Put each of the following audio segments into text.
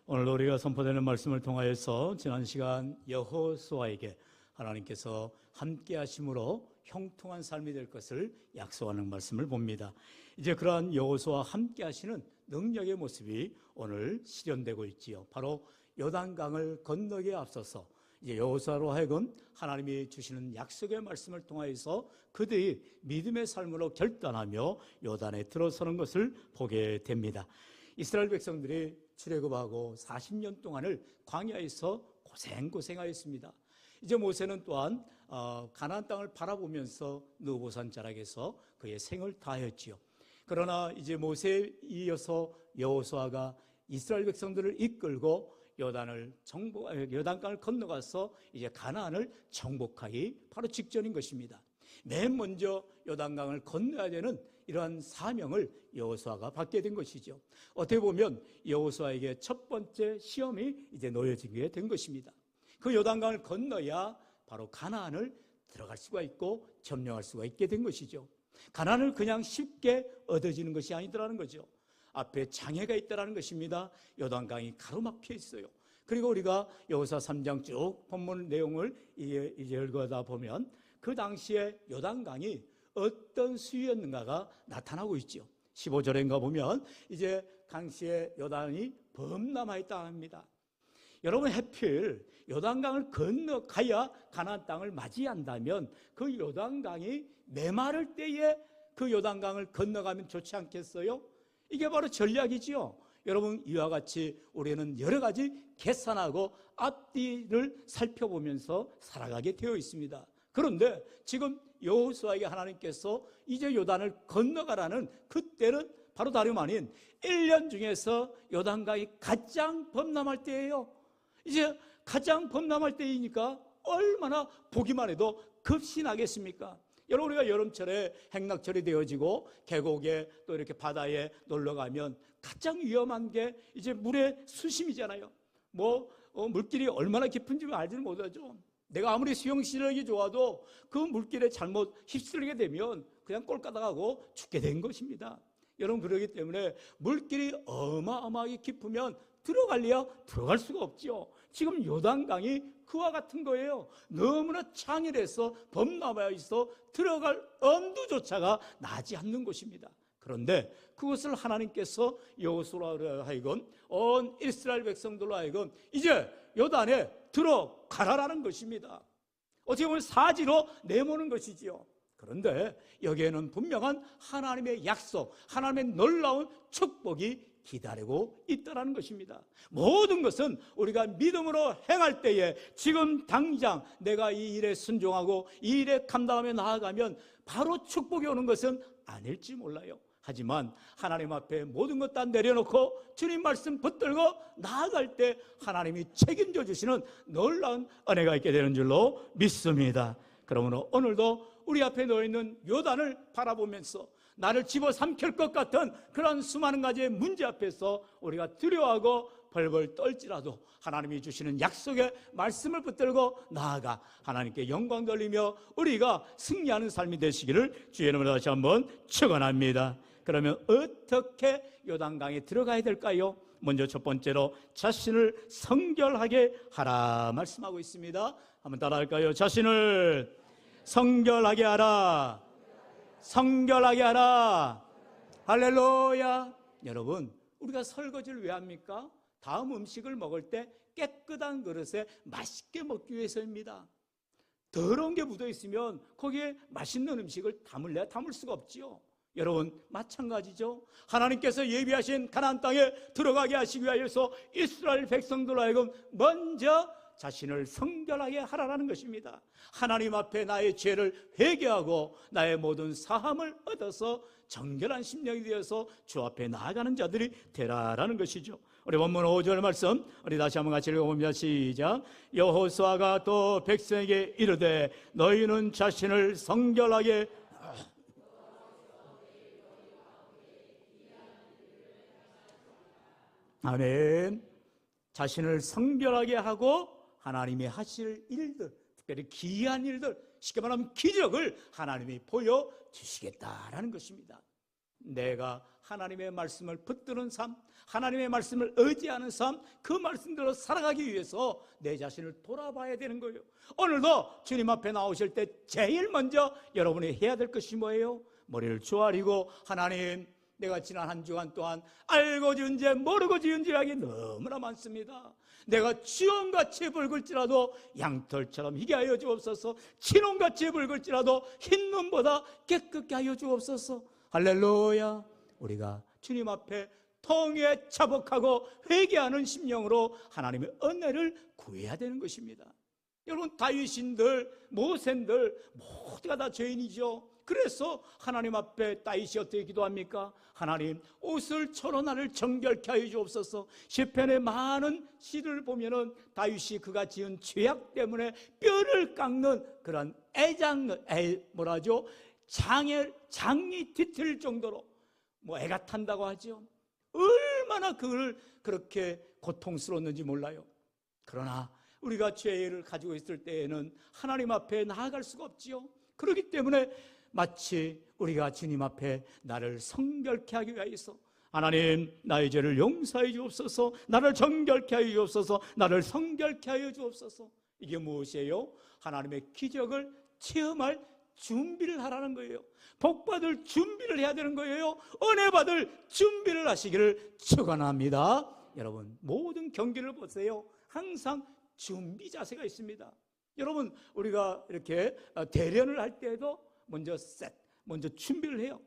오늘 우리가 선포되는 말씀을 통하여서 지난 시간 여호수아에게 하나님께서 함께 하심으로 형통한 삶이 될 것을 약속하는 말씀을 봅니다. 이제 그러한 여호수아와 함께 하시는 능력의 모습이 오늘 실현되고 있지요. 바로 요단강을 건너기에 앞서서 이제 여호수아로 하여금 하나님이 주시는 약속의 말씀을 통하여서 그들이 믿음의 삶으로 결단하며 요단에 들어서는 것을 보게 됩니다. 이스라엘 백성들이 출애굽하고 40년 동안을 광야에서 고생하였습니다. 이제 모세는 또한 가나안 땅을 바라보면서 느보산 자락에서 그의 생을 다하였지요. 그러나 이제 모세에 이어서 여호수아가 이스라엘 백성들을 이끌고 요단강을 건너가서 이제 가나안을 정복하기 바로 직전인 것입니다. 맨 먼저 요단강을 건너야 되는 이러한 사명을 여호수아가 받게 된 것이죠. 어떻게 보면 여호수아에게 첫 번째 시험이 이제 놓여지게 된 것입니다. 그 요단강을 건너야 바로 가나안을 들어갈 수가 있고 점령할 수가 있게 된 것이죠. 가나안을 그냥 쉽게 얻어지는 것이 아니더라는 거죠. 앞에 장애가 있다는 것입니다. 요단강이 가로막혀 있어요. 그리고 우리가 여호수아 3장 쭉 본문 내용을 이제 읽어다 보면 그 당시에 요단강이 어떤 수위였는가가 나타나고 있죠. 15절인가 보면 이제 강시에 요단이 범람하여 있다 합니다. 여러분, 해필 요단강을 건너가야 가나안 땅을 맞이한다면 그 요단강이 메마를 때에 그 요단강을 건너가면 좋지 않겠어요? 이게 바로 전략이지요. 여러분, 이와 같이 우리는 여러 가지 계산하고 앞뒤를 살펴보면서 살아가게 되어 있습니다. 그런데 지금 여호수아에게 하나님께서 이제 요단을 건너가라는 그때는 바로 다름 아닌 1년 중에서 요단강이 가장 범람할 때예요. 이제 가장 범람할 때이니까 얼마나 보기만 해도 급신하겠습니까? 여러분, 우리가 여름철에 행락철이 되어지고 계곡에 또 이렇게 바다에 놀러가면 가장 위험한 게 이제 물의 수심이잖아요. 물길이 얼마나 깊은지 알지는 못하죠. 내가 아무리 수영 실력이 좋아도 그 물길에 잘못 휩쓸리게 되면 그냥 꼴까닥하고 죽게 된 것입니다. 여러분, 그러기 때문에 물길이 어마어마하게 깊으면 들어갈래야 들어갈 수가 없죠. 지금 요단강이 그와 같은 거예요. 너무나 창일해서 범람하여 있어 들어갈 엄두조차가 나지 않는 곳입니다. 그런데 그것을 하나님께서 여호수아로 하여금 온 이스라엘 백성들로 하여금 이제 요단에 들어가라라는 것입니다. 어떻게 보면 사지로 내모는 것이지요. 그런데 여기에는 분명한 하나님의 약속, 하나님의 놀라운 축복이 기다리고 있다는 것입니다. 모든 것은 우리가 믿음으로 행할 때에 지금 당장 내가 이 일에 순종하고 이 일에 감당하며 나아가면 바로 축복이 오는 것은 아닐지 몰라요. 하지만 하나님 앞에 모든 것 다 내려놓고 주님 말씀 붙들고 나아갈 때 하나님이 책임져 주시는 놀라운 은혜가 있게 되는 줄로 믿습니다. 그러므로 오늘도 우리 앞에 놓여있는 요단을 바라보면서 나를 집어삼킬 것 같은 그런 수많은 가지의 문제 앞에서 우리가 두려워하고 벌벌 떨지라도 하나님이 주시는 약속의 말씀을 붙들고 나아가 하나님께 영광 돌리며 우리가 승리하는 삶이 되시기를 주의 이름으로 다시 한번 축원합니다. 그러면 어떻게 요단강에 들어가야 될까요? 먼저 첫 번째로 자신을 성결하게 하라 말씀하고 있습니다. 한번 따라할까요? 자신을 성결하게 하라. 성결하게 하라. 할렐루야. 여러분, 우리가 설거지를 왜 합니까? 다음 음식을 먹을 때 깨끗한 그릇에 맛있게 먹기 위해서입니다. 더러운 게 묻어 있으면 거기에 맛있는 음식을 담을 수가 없지요. 여러분, 마찬가지죠. 하나님께서 예비하신 가나안 땅에 들어가게 하시기 위하여서 이스라엘 백성들로 하여금 먼저 자신을 성결하게 하라는 것입니다. 하나님 앞에 나의 죄를 회개하고 나의 모든 사함을 얻어서 정결한 심령이 되어서 주 앞에 나아가는 자들이 되라라는 것이죠. 우리 본문 5절 말씀 우리 다시 한번 같이 읽어봅니다. 시작. 여호수아가 또 백성에게 이르되 너희는 자신을 성결하게 아멘. 자신을 성결하게 하고 하나님이 하실 일들, 특별히 기이한 일들, 쉽게 말하면 기적을 하나님이 보여주시겠다라는 것입니다. 내가 하나님의 말씀을 붙드는 삶, 하나님의 말씀을 의지하는 삶, 그 말씀대로 살아가기 위해서 내 자신을 돌아봐야 되는 거예요. 오늘도 주님 앞에 나오실 때 제일 먼저 여러분이 해야 될 것이 뭐예요? 머리를 조아리고, 하나님, 내가 지난 한 주간 동안 알고 지은 죄, 모르고 지은 죄악이 너무나 많습니다. 내가 주홍같이 붉을지라도 양털처럼 희게 하여 주옵소서. 진홍같이 붉을지라도 흰 눈보다 깨끗게 하여 주옵소서. 할렐루야. 우리가 주님 앞에 통에 자복하고 회개하는 심령으로 하나님의 은혜를 구해야 되는 것입니다. 여러분, 다윗인들, 모세인들 모두가 다 죄인이죠. 그래서 하나님 앞에 다윗이 어떻게 기도합니까? 하나님, 옷을 쳐로 나를 정결케 하여 주옵소서. 시편의 많은 시를 보면은 다윗이 그가 지은 죄악 때문에 뼈를 깎는 그런 장이 뒤틀 정도로 애가 탄다고 하죠. 얼마나 그걸 그렇게 고통스러웠는지 몰라요. 그러나 우리가 죄를 가지고 있을 때에는 하나님 앞에 나아갈 수가 없지요. 그렇기 때문에 마치 우리가 주님 앞에 나를 성결케 하기 위해서, 하나님, 나의 죄를 용서해 주옵소서, 나를 정결케 하여 주옵소서, 나를 성결케 하여 주옵소서. 이게 무엇이에요? 하나님의 기적을 체험할 준비를 하라는 거예요. 복받을 준비를 해야 되는 거예요. 은혜 받을 준비를 하시기를 축원합니다. 여러분, 모든 경기를 보세요. 항상 준비 자세가 있습니다. 여러분, 우리가 이렇게 대련을 할 때에도 먼저 준비를 해요.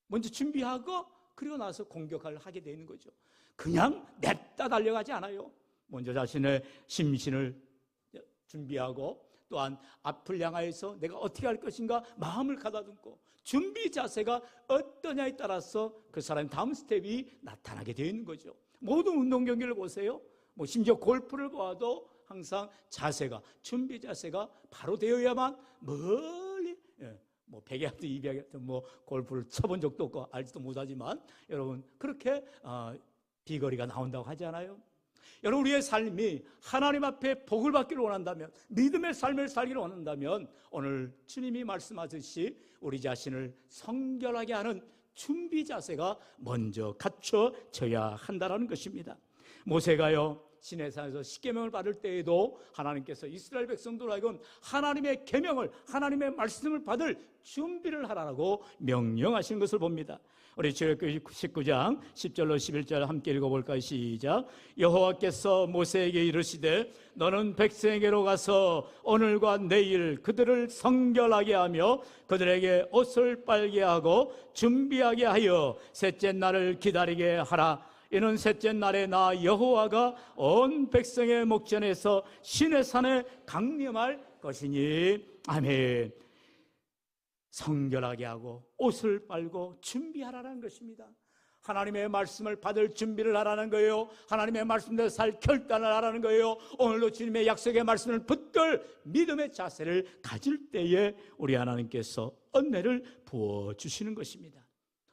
먼저 준비하고 그리고 나서 공격을 하게 되는 거죠. 그냥 냅다 달려가지 않아요. 먼저 자신의 심신을 준비하고, 또한 앞을 향하여서 내가 어떻게 할 것인가 마음을 가다듬고, 준비 자세가 어떠냐에 따라서 그 사람의 다음 스텝이 나타나게 되어 있는 거죠. 모든 운동 경기를 보세요. 심지어 골프를 보아도 항상 자세가, 준비 자세가 바로 되어야만 멀리 100야드, 200야드 골프를 쳐본 적도 없고 알지도 못하지만, 여러분, 그렇게 비거리가 나온다고 하지 않아요? 여러분, 우리의 삶이 하나님 앞에 복을 받기를 원한다면, 믿음의 삶을 살기를 원한다면, 오늘 주님이 말씀하듯이 우리 자신을 성결하게 하는 준비 자세가 먼저 갖춰져야 한다는 것입니다. 모세가요, 시내산에서 십계명을 받을 때에도 하나님께서 이스라엘 백성들로 하여금 하나님의 계명을, 하나님의 말씀을 받을 준비를 하라고 명령하신 것을 봅니다. 우리 출애굽기 19장 10절로 11절 함께 읽어볼까요? 시작. 여호와께서 모세에게 이르시되 너는 백성에게로 가서 오늘과 내일 그들을 성결하게 하며 그들에게 옷을 빨게 하고 준비하게 하여 셋째 날을 기다리게 하라. 이는 셋째 날에 나 여호와가 온 백성의 목전에서 시내산에 강림할 것이니. 아멘. 성결하게 하고 옷을 빨고 준비하라는 것입니다. 하나님의 말씀을 받을 준비를 하라는 거예요. 하나님의 말씀대로 살 결단을 하라는 거예요. 오늘도 주님의 약속의 말씀을 붙들 믿음의 자세를 가질 때에 우리 하나님께서 은혜를 부어주시는 것입니다.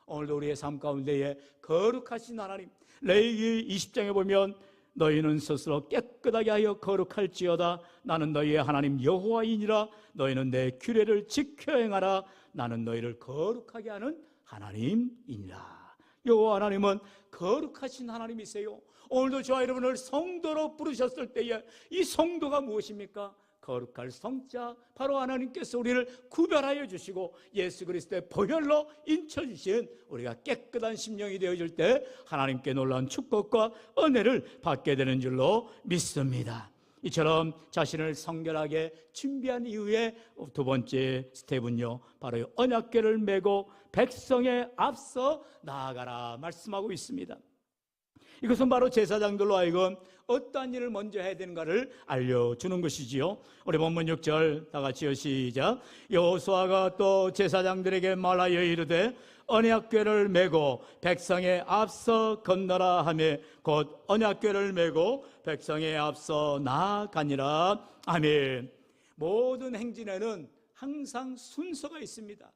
오늘도 우리의 삶 가운데에 거룩하신 하나님, 레위기 20장에 보면 너희는 스스로 깨끗하게 하여 거룩할지어다. 나는 너희의 하나님 여호와이니라. 너희는 내 규례를 지켜 행하라. 나는 너희를 거룩하게 하는 하나님이니라. 여호와 하나님은 거룩하신 하나님이세요. 오늘도 저와 여러분을 성도로 부르셨을 때에 이 성도가 무엇입니까? 거룩할 성자, 바로 하나님께서 우리를 구별하여 주시고 예수 그리스도의 보혈로 인쳐주신 우리가 깨끗한 심령이 되어질 때 하나님께 놀라운 축복과 은혜를 받게 되는 줄로 믿습니다. 이처럼 자신을 성결하게 준비한 이후에 두 번째 스텝은요, 바로 언약궤를 메고 백성에 앞서 나아가라 말씀하고 있습니다. 이것은 바로 제사장들로 하여금 어떠한 일을 먼저 해야 되는가를 알려주는 것이지요. 우리 본문 6절 다 같이요, 시작. 여호수아가 또 제사장들에게 말하여 이르되 언약궤를 메고 백성에 앞서 건너라 하며 곧 언약궤를 메고 백성에 앞서 나아가니라. 아멘. 모든 행진에는 항상 순서가 있습니다.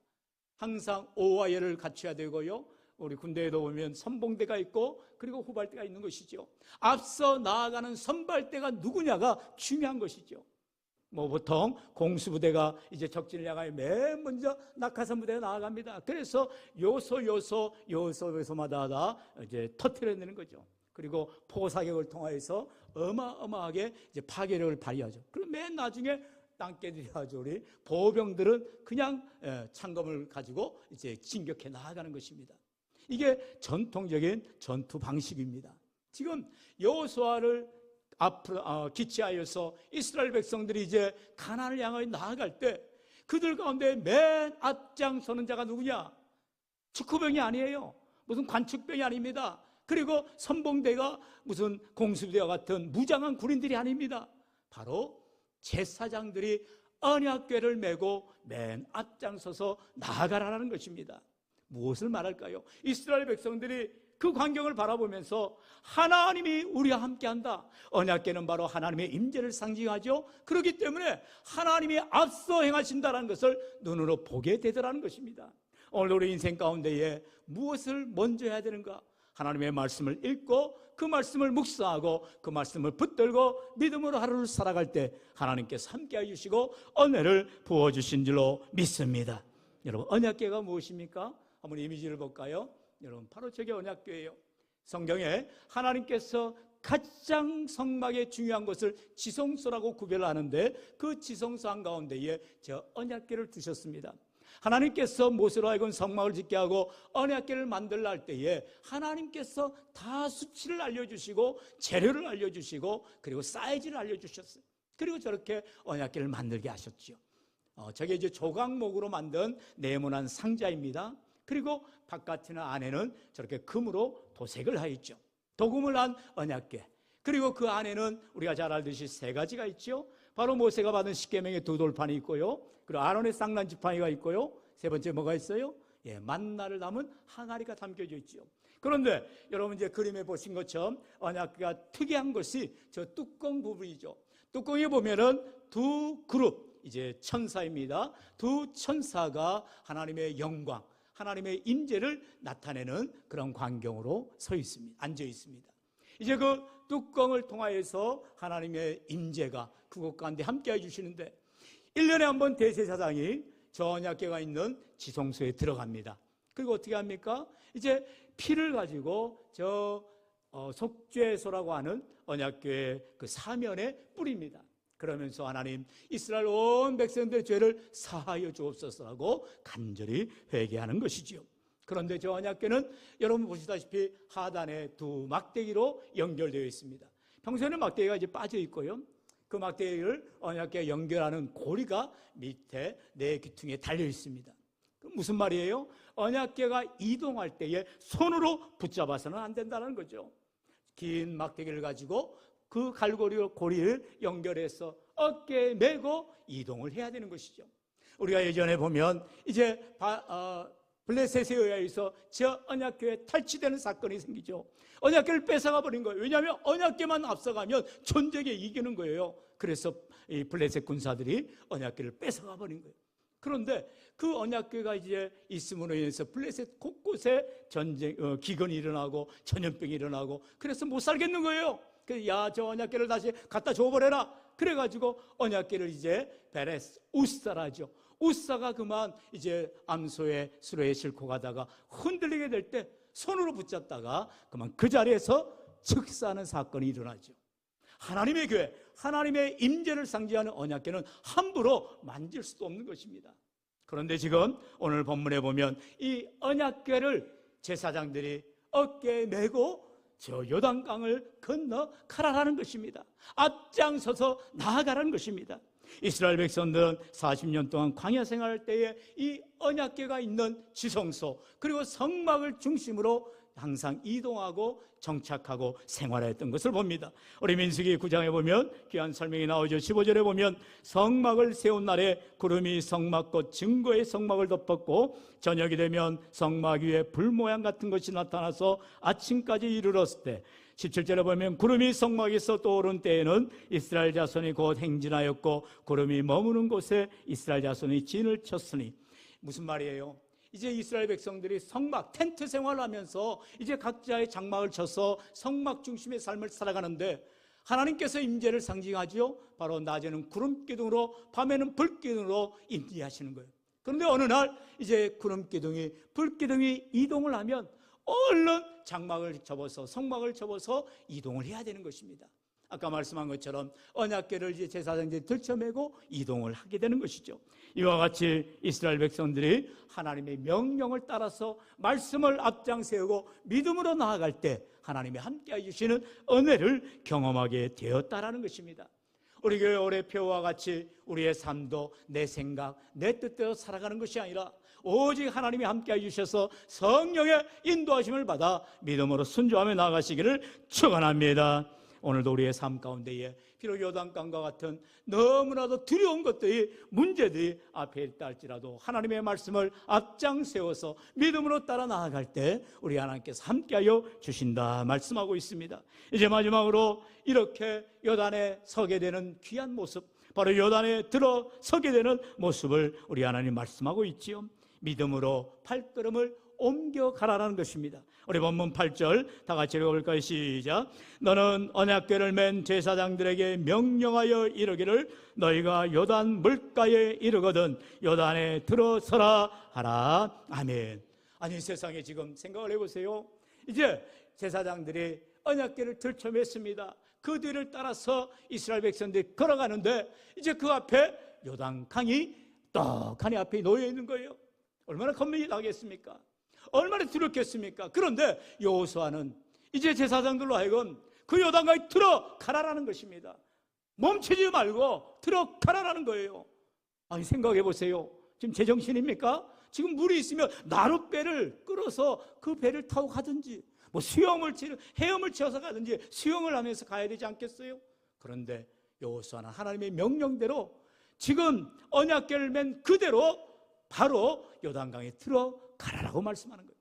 항상 오와 예를 갖춰야 되고요, 우리 군대에도 보면 선봉대가 있고 그리고 후발대가 있는 것이죠. 앞서 나아가는 선발대가 누구냐가 중요한 것이죠. 뭐 보통 공수부대가 이제 적진을 향하여 맨 먼저 낙하산 부대가 나아갑니다. 그래서 요소마다 다 이제 터트려내는 거죠. 그리고 포사격을 통하여서 어마어마하게 이제 파괴력을 발휘하죠. 그리고 맨 나중에 땅개들이 아주 우리 보병들은 그냥 창검을 가지고 이제 진격해 나아가는 것입니다. 이게 전통적인 전투 방식입니다. 지금 여호수아를 앞으로 기치하여서 이스라엘 백성들이 이제 가나안을 향하여 나아갈 때 그들 가운데 맨 앞장서는 자가 누구냐? 축구병이 아니에요. 무슨 관축병이 아닙니다. 그리고 선봉대가 무슨 공수부대와 같은 무장한 군인들이 아닙니다. 바로 제사장들이 언약궤를 메고 맨 앞장서서 나아가라는 것입니다. 무엇을 말할까요? 이스라엘 백성들이 그 광경을 바라보면서 하나님이 우리와 함께한다. 언약궤는 바로 하나님의 임재를 상징하죠. 그렇기 때문에 하나님이 앞서 행하신다는 것을 눈으로 보게 되더라는 것입니다. 오늘 우리 인생 가운데에 무엇을 먼저 해야 되는가? 하나님의 말씀을 읽고 그 말씀을 묵상하고 그 말씀을 붙들고 믿음으로 하루를 살아갈 때 하나님께서 함께해 주시고 은혜를 부어주신 줄로 믿습니다. 여러분, 언약궤가 무엇입니까? 한번 이미지를 볼까요? 여러분, 바로 저게 언약궤예요. 성경에 하나님께서 가장 성막의 중요한 것을 지성소라고 구별하는데 그 지성소 한가운데에 저 언약궤를 두셨습니다. 하나님께서 모세로 하여금 성막을 짓게 하고 언약궤를 만들라 할 때에 하나님께서 다 수치를 알려주시고 재료를 알려주시고 그리고 사이즈를 알려주셨어요. 그리고 저렇게 언약궤를 만들게 하셨죠. 저게 이제 조각목으로 만든 네모난 상자입니다. 그리고 바깥이나 안에는 저렇게 금으로 도색을 하였죠. 도금을 한 언약궤. 그리고 그 안에는 우리가 잘 알듯이 세 가지가 있죠. 바로 모세가 받은 십계명의 두 돌판이 있고요. 그리고 아론의 쌍난 지팡이가 있고요. 세 번째 뭐가 있어요? 만나를 담은 항아리가 담겨져 있죠. 그런데 여러분 이제 그림에 보신 것처럼 언약궤가 특이한 것이 저 뚜껑 부분이죠. 뚜껑에 보면은 두 그룹 이제 천사입니다. 두 천사가 하나님의 영광, 하나님의 임재를 나타내는 그런 광경으로 서 있습니다. 앉아 있습니다. 이제 그 뚜껑을 통하여서 하나님의 임재가 그곳 가운데 함께해 주시는데 1년에 한 번 대제사장이 저 언약궤가 있는 지성소에 들어갑니다. 그리고 어떻게 합니까? 이제 피를 가지고 저 속죄소라고 하는 언약궤의 그 사면에 뿌립니다. 그러면서 하나님 이스라엘 온 백성들의 죄를 사하여 주옵소서라고 간절히 회개하는 것이지요. 그런데 저 언약궤는 여러분 보시다시피 하단에 두 막대기로 연결되어 있습니다. 평소에는 막대기가 이제 빠져 있고요. 그 막대기를 언약궤에 연결하는 고리가 밑에 네 귀퉁이에 달려 있습니다. 무슨 말이에요? 언약궤가 이동할 때에 손으로 붙잡아서는 안 된다는 거죠. 긴 막대기를 가지고 그 고리를 연결해서 어깨에 메고 이동을 해야 되는 것이죠. 우리가 예전에 보면 이제 블레셋에 의해서 저 언약궤에 탈취되는 사건이 생기죠. 언약궤를 뺏어가 버린 거예요. 왜냐하면 언약궤만 앞서가면 전쟁에 이기는 거예요. 그래서 이 블레셋 군사들이 언약궤를 뺏어가 버린 거예요. 그런데 그 언약궤가 이제 있음으로 인해서 블레셋 곳곳에 전쟁, 기근이 일어나고 전염병이 일어나고 그래서 못 살겠는 거예요. 그래서 저 언약궤를 다시 갖다 줘버려라. 그래가지고 언약궤를 이제 베레스 우사라죠. 우사가 그만 이제 암소의 수레에 싣고 가다가 흔들리게 될 때 손으로 붙잡다가 그만 그 자리에서 즉사하는 사건이 일어나죠. 하나님의 교회, 하나님의 임재를 상징하는 언약궤는 함부로 만질 수도 없는 것입니다. 그런데 지금 오늘 본문에 보면 이 언약궤를 제사장들이 어깨에 메고 저 요단강을 건너 가라라는 것입니다. 앞장서서 나아가라는 것입니다. 이스라엘 백성들은 40년 동안 광야 생활할 때에 이 언약궤가 있는 지성소 그리고 성막을 중심으로 항상 이동하고 정착하고 생활했던 것을 봅니다. 우리 민수기 9장에 보면 귀한 설명이 나오죠. 15절에 보면 성막을 세운 날에 구름이 성막꽃 증거의 성막을 덮었고 저녁이 되면 성막 위에 불 모양 같은 것이 나타나서 아침까지 이르렀을 때 17절에 보면 구름이 성막에서 떠오른 때에는 이스라엘 자손이 곧 행진하였고 구름이 머무는 곳에 이스라엘 자손이 진을 쳤으니 무슨 말이에요? 이제 이스라엘 백성들이 성막, 텐트 생활을 하면서 이제 각자의 장막을 쳐서 성막 중심의 삶을 살아가는데 하나님께서 임재를 상징하지요. 바로 낮에는 구름 기둥으로 밤에는 불 기둥으로 임재하시는 거예요. 그런데 어느 날 이제 구름 기둥이 불 기둥이 이동을 하면 얼른 장막을 접어서 성막을 접어서 이동을 해야 되는 것입니다. 아까 말씀한 것처럼 언약궤를 이제 제사장들이 들쳐매고 이동을 하게 되는 것이죠. 이와 같이 이스라엘 백성들이 하나님의 명령을 따라서 말씀을 앞장세우고 믿음으로 나아갈 때 하나님이 함께해 주시는 은혜를 경험하게 되었다라는 것입니다. 우리 교회 올해표와 같이 우리의 삶도 내 생각, 내 뜻대로 살아가는 것이 아니라 오직 하나님이 함께해 주셔서 성령의 인도하심을 받아 믿음으로 순종하며 나아가시기를 축원합니다. 오늘도 우리의 삶 가운데에 비록 요단강과 같은 너무나도 두려운 것들이 문제들이 앞에 있다 할지라도 하나님의 말씀을 앞장세워서 믿음으로 따라 나아갈 때 우리 하나님께서 함께하여 주신다 말씀하고 있습니다. 이제 마지막으로 이렇게 요단에 서게 되는 귀한 모습, 바로 요단에 들어서게 되는 모습을 우리 하나님 말씀하고 있지요. 믿음으로 발걸음을 옮겨가라는 것입니다. 우리 본문 8절 다 같이 읽어볼까요? 시작. 너는 언약궤를 맨 제사장들에게 명령하여 이르기를 너희가 요단 물가에 이르거든 요단에 들어서라 하라. 아멘. 아니 세상에 지금 생각을 해보세요. 이제 제사장들이 언약궤를 들쳐맸습니다. 그 뒤를 따라서 이스라엘 백성들이 걸어가는데 이제 그 앞에 요단강이 떡하니 앞에 놓여 있는 거예요. 얼마나 겁이 나겠습니까? 얼마나 두렵겠습니까? 그런데 여호수아는 이제 제사장들로 하여금 그 요단강에 들어가라라는 것입니다. 멈추지 말고 들어가라라는 거예요. 아니 생각해 보세요. 지금 제정신입니까? 지금 물이 있으면 나룻배를 끌어서 그 배를 타고 가든지 뭐 헤엄을 치어서 가든지 수영을 하면서 가야 되지 않겠어요? 그런데 여호수아는 하나님의 명령대로 지금 언약궤를 맨 그대로 바로 요단강에 들어가라라고 말씀하는 거예요.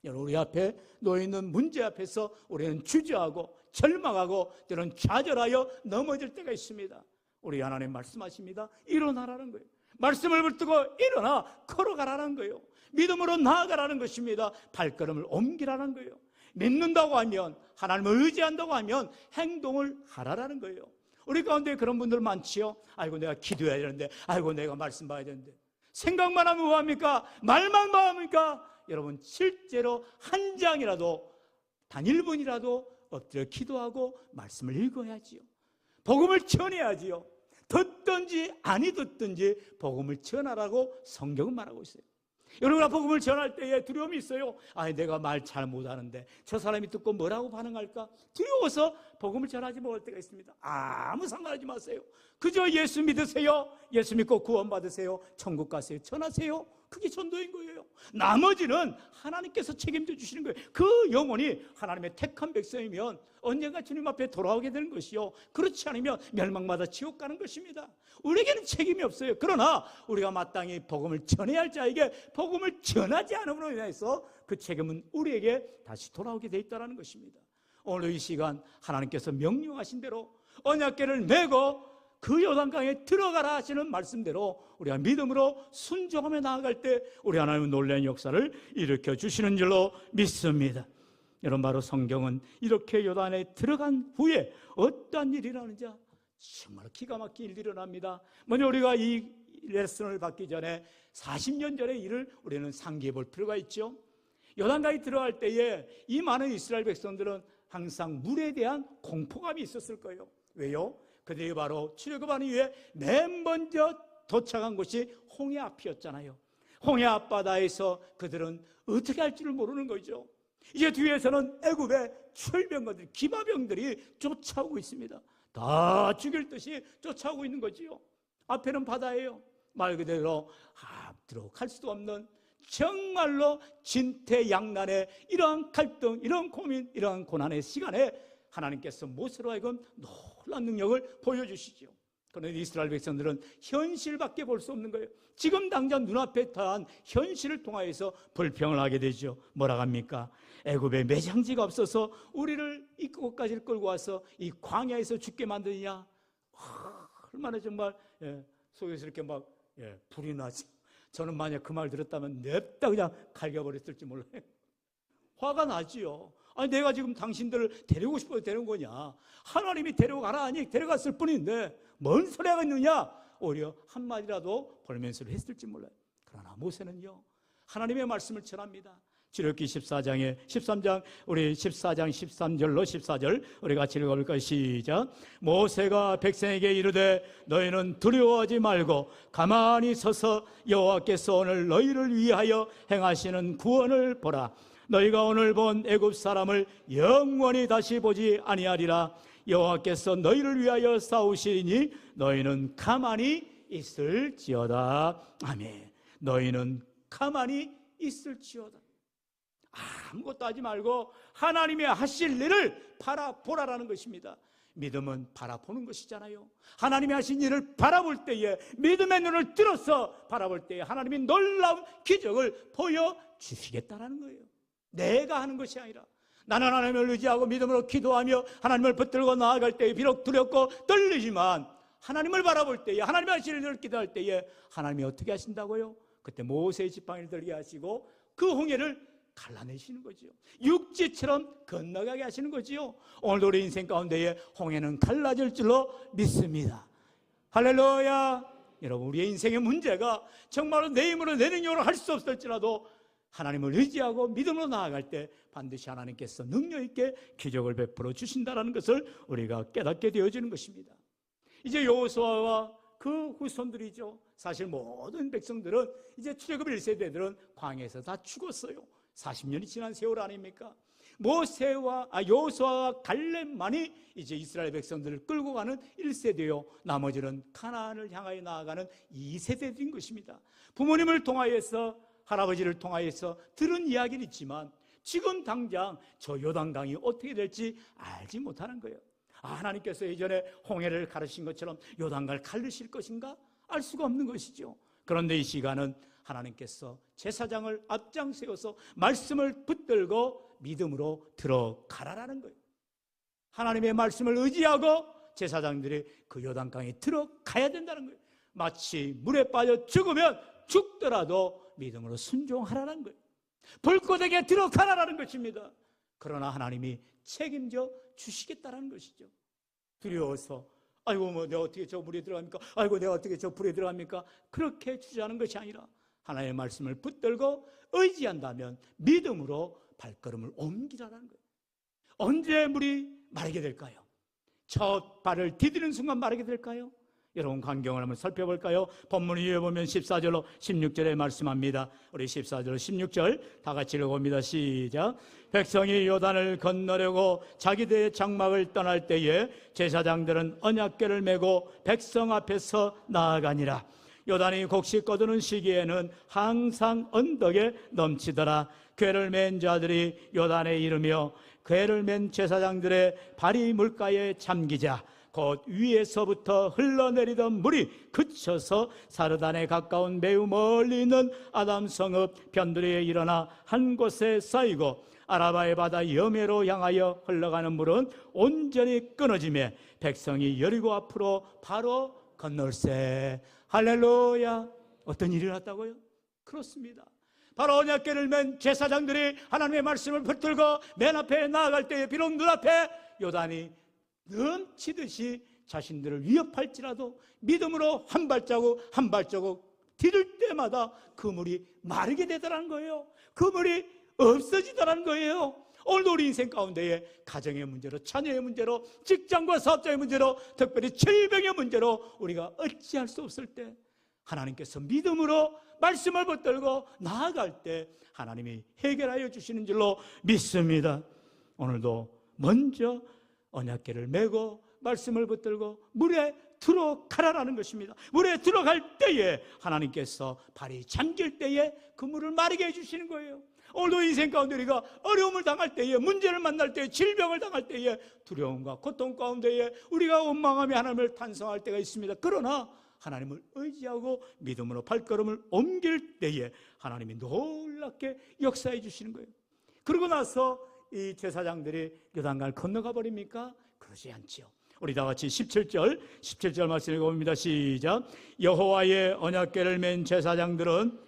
여러분, 우리 앞에 놓여있는 문제 앞에서 우리는 주저하고 절망하고 때로는 좌절하여 넘어질 때가 있습니다. 우리 하나님 말씀하십니다. 일어나라는 거예요. 말씀을 붙들고 일어나 걸어가라는 거예요. 믿음으로 나아가라는 것입니다. 발걸음을 옮기라는 거예요. 믿는다고 하면, 하나님을 의지한다고 하면 행동을 하라라는 거예요. 우리 가운데 그런 분들 많지요. 아이고 내가 기도해야 되는데, 아이고 내가 말씀 봐야 되는데, 생각만 하면 뭐합니까? 말만 뭐합니까? 여러분 실제로 한 장이라도 단 1분이라도 엎드려 기도하고 말씀을 읽어야지요. 복음을 전해야지요. 듣든지 아니 듣든지 복음을 전하라고 성경은 말하고 있어요. 여러분아 복음을 전할 때에 두려움이 있어요. 아니 내가 말 잘 못하는데 저 사람이 듣고 뭐라고 반응할까? 두려워서 복음을 전하지 못할 때가 있습니다. 아무 상관하지 마세요. 그저 예수 믿으세요. 예수 믿고 구원받으세요. 천국 가세요. 전하세요. 그게 전도인 거예요. 나머지는 하나님께서 책임져 주시는 거예요. 그 영혼이 하나님의 택한 백성이면 언젠가 주님 앞에 돌아오게 되는 것이요, 그렇지 않으면 멸망받아 지옥 가는 것입니다. 우리에게는 책임이 없어요. 그러나 우리가 마땅히 복음을 전해야 할 자에게 복음을 전하지 않음으로 인해서 그 책임은 우리에게 다시 돌아오게 돼 있다는 것입니다. 오늘 이 시간 하나님께서 명령하신 대로 언약궤를 메고 그 요단강에 들어가라 하시는 말씀대로 우리가 믿음으로 순종하며 나아갈 때 우리 하나님은 놀라운 역사를 일으켜 주시는 줄로 믿습니다. 여러분, 바로 성경은 이렇게 요단에 들어간 후에 어떠한 일이 일어나는지 정말 기가 막힌 일이 일어납니다. 먼저 우리가 이 레슨을 받기 전에 40년 전의 일을 우리는 상기해 볼 필요가 있죠. 요단강에 들어갈 때에 이 많은 이스라엘 백성들은 항상 물에 대한 공포감이 있었을 거예요. 왜요? 그들이 바로 출애굽한 이후에 맨 먼저 도착한 곳이 홍해 앞이었잖아요. 홍해 앞바다에서 그들은 어떻게 할 줄을 모르는 거죠. 이제 뒤에서는 애굽의 철병거들, 기마병들이 쫓아오고 있습니다. 다 죽일 듯이 쫓아오고 있는 거지요. 앞에는 바다예요. 말 그대로 앞으로 갈 수도 없는 정말로 진퇴양난의 이러한 갈등, 이러한 고민, 이러한 고난의 시간에 하나님께서 모세로 하여금 놀라운 능력을 보여주시죠. 그런데 이스라엘 백성들은 현실밖에 볼 수 없는 거예요. 지금 당장 눈앞에 더한 현실을 통하여서 불평을 하게 되죠. 뭐라고 합니까? 애굽에 매장지가 없어서 우리를 이 곳까지 끌고 와서 이 광야에서 죽게 만드냐? 얼마나 정말 속에서 이렇게 막 불이 나지. 저는 만약 그 말 들었다면 냅다 그냥 갈겨버렸을지 몰라요. 화가 나지요. 아니 내가 지금 당신들을 데리고 싶어서 데려온 거냐? 하나님이 데려가라 하니 데려갔을 뿐인데 뭔 소리가 있느냐? 오히려 한마디라도 벌면서를 했을지 몰라요. 그러나 모세는요, 하나님의 말씀을 전합니다. 출애굽기 14장에 13장, 우리 14장 13절로 14절 우리 같이 읽어볼까요? 시작. 모세가 백성에게 이르되 너희는 두려워하지 말고 가만히 서서 여호와께서 오늘 너희를 위하여 행하시는 구원을 보라. 너희가 오늘 본 애굽 사람을 영원히 다시 보지 아니하리라. 여호와께서 너희를 위하여 싸우시리니 너희는 가만히 있을지어다. 아멘. 너희는 가만히 있을지어다. 아무것도 하지 말고 하나님의 하실 일을 바라보라라는 것입니다. 믿음은 바라보는 것이잖아요. 하나님이 하신 일을 바라볼 때에, 믿음의 눈을 들어서 바라볼 때에 하나님이 놀라운 기적을 보여주시겠다라는 거예요. 내가 하는 것이 아니라 나는 하나님을 의지하고 믿음으로 기도하며 하나님을 붙들고 나아갈 때에 비록 두렵고 떨리지만 하나님을 바라볼 때에, 하나님의 하실 일을 기도할 때에 하나님이 어떻게 하신다고요? 그때 모세의 지팡이를 들게 하시고 그 홍해를 갈라내시는 거죠. 육지처럼 건너가게 하시는 거지요. 오늘도 우리 인생 가운데에 홍해는 갈라질 줄로 믿습니다. 할렐루야. 여러분, 우리의 인생의 문제가 정말로 내 힘으로 내 능력으로 할 수 없을지라도 하나님을 의지하고 믿음으로 나아갈 때 반드시 하나님께서 능력 있게 기적을 베풀어 주신다는 것을 우리가 깨닫게 되어지는 것입니다. 이제 여호수아와 그 후손들이죠. 사실 모든 백성들은 이제 출애굽 1세대들은 광야에서 다 죽었어요. 40년이 지난 세월 아닙니까? 여호수아와 갈렙만이 이제 이스라엘 백성들을 끌고 가는 1세대요. 나머지는 가나안을 향하여 나아가는 2세대들인 것입니다. 부모님을 통하여서, 할아버지를 통하여서 들은 이야기는 있지만 지금 당장 저 요단강이 어떻게 될지 알지 못하는 거예요. 하나님께서 예전에 홍해를 가르신 것처럼 요단강을 가르실 것인가? 알 수가 없는 것이죠. 그런데 이 시간은 하나님께서 제사장을 앞장 세워서 말씀을 붙들고 믿음으로 들어가라라는 거예요. 하나님의 말씀을 의지하고 제사장들이 그 요단강에 들어가야 된다는 거예요. 마치 물에 빠져 죽으면 죽더라도 믿음으로 순종하라는 거예요. 불꽃에게 들어가라라는 것입니다. 그러나 하나님이 책임져 주시겠다라는 것이죠. 두려워서 아이고 내가 어떻게 저 물에 들어갑니까? 아이고 내가 어떻게 저 불에 들어갑니까? 그렇게 주저하는 것이 아니라 하나님의 말씀을 붙들고 의지한다면 믿음으로 발걸음을 옮기라는 거예요. 언제 물이 마르게 될까요? 첫 발을 디디는 순간 마르게 될까요? 여러분, 광경을 한번 살펴볼까요? 본문 위에 보면 14절로 16절에 말씀합니다. 우리 14절 16절 다 같이 읽어봅니다. 시작. 백성이 요단을 건너려고 자기들의 장막을 떠날 때에 제사장들은 언약궤를 메고 백성 앞에서 나아가니라. 요단이 곡식 거두는 시기에는 항상 언덕에 넘치더라. 궤를 맨 자들이 요단에 이르며 궤를 맨 제사장들의 발이 물가에 잠기자 곧 위에서부터 흘러내리던 물이 그쳐서 사르단에 가까운 매우 멀리 있는 아담 성읍 변두리에 일어나 한 곳에 쌓이고 아라바의 바다 여매로 향하여 흘러가는 물은 온전히 끊어지며 백성이 여리고 앞으로 바로 건널세. 할렐루야. 어떤 일이 났다고요? 그렇습니다. 바로 언약궤를 맨 제사장들이 하나님의 말씀을 붙들고 맨 앞에 나아갈 때에 비록 눈앞에 요단이 넘치듯이 자신들을 위협할지라도 믿음으로 한 발자국 한 발자국 디딜 때마다 그 물이 마르게 되더라는 거예요. 그 물이 없어지더라는 거예요. 오늘도 우리 인생 가운데에 가정의 문제로, 자녀의 문제로, 직장과 사업자의 문제로, 특별히 질병의 문제로 우리가 어찌할 수 없을 때 하나님께서 믿음으로 말씀을 붙들고 나아갈 때 하나님이 해결하여 주시는 줄로 믿습니다. 오늘도 먼저 언약궤를 메고 말씀을 붙들고 물에 들어가라라는 것입니다. 물에 들어갈 때에 하나님께서 발이 잠길 때에 그 물을 마르게 해주시는 거예요. 오늘도 인생 가운데 우리가 어려움을 당할 때에, 문제를 만날 때에, 질병을 당할 때에, 두려움과 고통 가운데에 우리가 원망하며 하나님을 탄성할 때가 있습니다. 그러나 하나님을 의지하고 믿음으로 발걸음을 옮길 때에 하나님이 놀랍게 역사해 주시는 거예요. 그러고 나서 이 제사장들이 요단강을 건너가 버립니까? 그러지 않지요. 우리 다 같이 17절 말씀 읽어봅니다. 시작. 여호와의 언약궤를 맨 제사장들은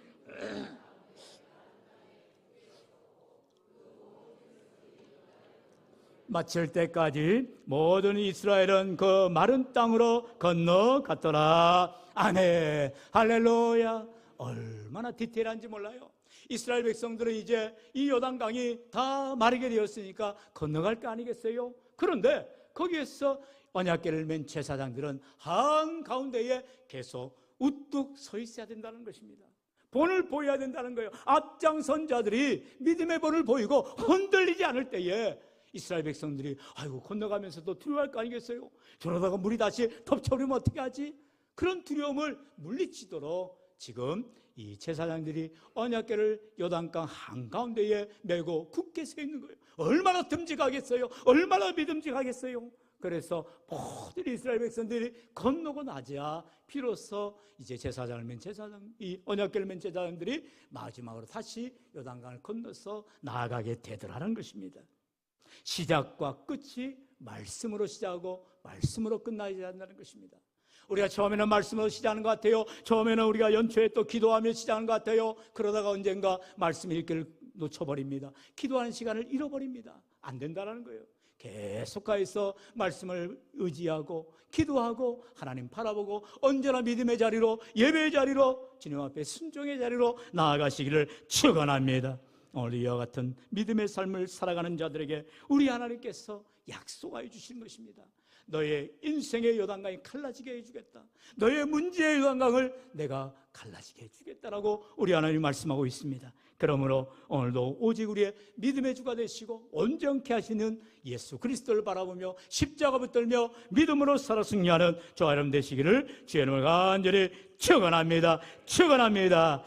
마칠 때까지 모든 이스라엘은 그 마른 땅으로 건너갔더라. 아멘. 할렐루야. 얼마나 디테일한지 몰라요. 이스라엘 백성들은 이제 이 요단강이 다 마르게 되었으니까 건너갈 거 아니겠어요? 그런데 거기에서 언약궤를 맨 제사장들은 한가운데에 계속 우뚝 서 있어야 된다는 것입니다. 본을 보여야 된다는 거예요. 앞장선 자들이 믿음의 본을 보이고 흔들리지 않을 때에 이스라엘 백성들이 아이고 건너가면서도 두려워할 거 아니겠어요? 저러다가 물이 다시 덮쳐버리면 어떻게 하지? 그런 두려움을 물리치도록 지금 이 제사장들이 언약궤를 요단강 한가운데에 메고 굳게 서 있는 거예요. 얼마나 듬직하겠어요? 얼마나 믿음직하겠어요? 그래서 모든 이스라엘 백성들이 건너고 나자 비로소 이제 제사장을 맨 제사장, 이 언약궤를 맨 제사장들이 마지막으로 다시 요단강을 건너서 나아가게 되더라는 것입니다. 시작과 끝이 말씀으로 시작하고 말씀으로 끝나야 한다는 것입니다. 우리가 처음에는 말씀으로 시작하는 것 같아요. 처음에는 우리가 연초에 또 기도하며 시작하는 것 같아요. 그러다가 언젠가 말씀 읽기를 놓쳐버립니다. 기도하는 시간을 잃어버립니다. 안 된다는 거예요. 계속해서 말씀을 의지하고 기도하고 하나님 바라보고 언제나 믿음의 자리로, 예배의 자리로, 주님 앞에 순종의 자리로 나아가시기를 축원합니다. 오늘 이와 같은 믿음의 삶을 살아가는 자들에게 우리 하나님께서 약속하여 주신 것입니다. 너의 인생의 요단강이 갈라지게 해주겠다. 너의 문제의 요단강을 내가 갈라지게 해주겠다라고 우리 하나님이 말씀하고 있습니다. 그러므로 오늘도 오직 우리의 믿음의 주가 되시고 온전케 하시는 예수 그리스도를 바라보며 십자가 붙들며 믿음으로 살아 승리하는 저와 여러분 되시기를 주의 이름을 간절히 축원합니다. 축원합니다.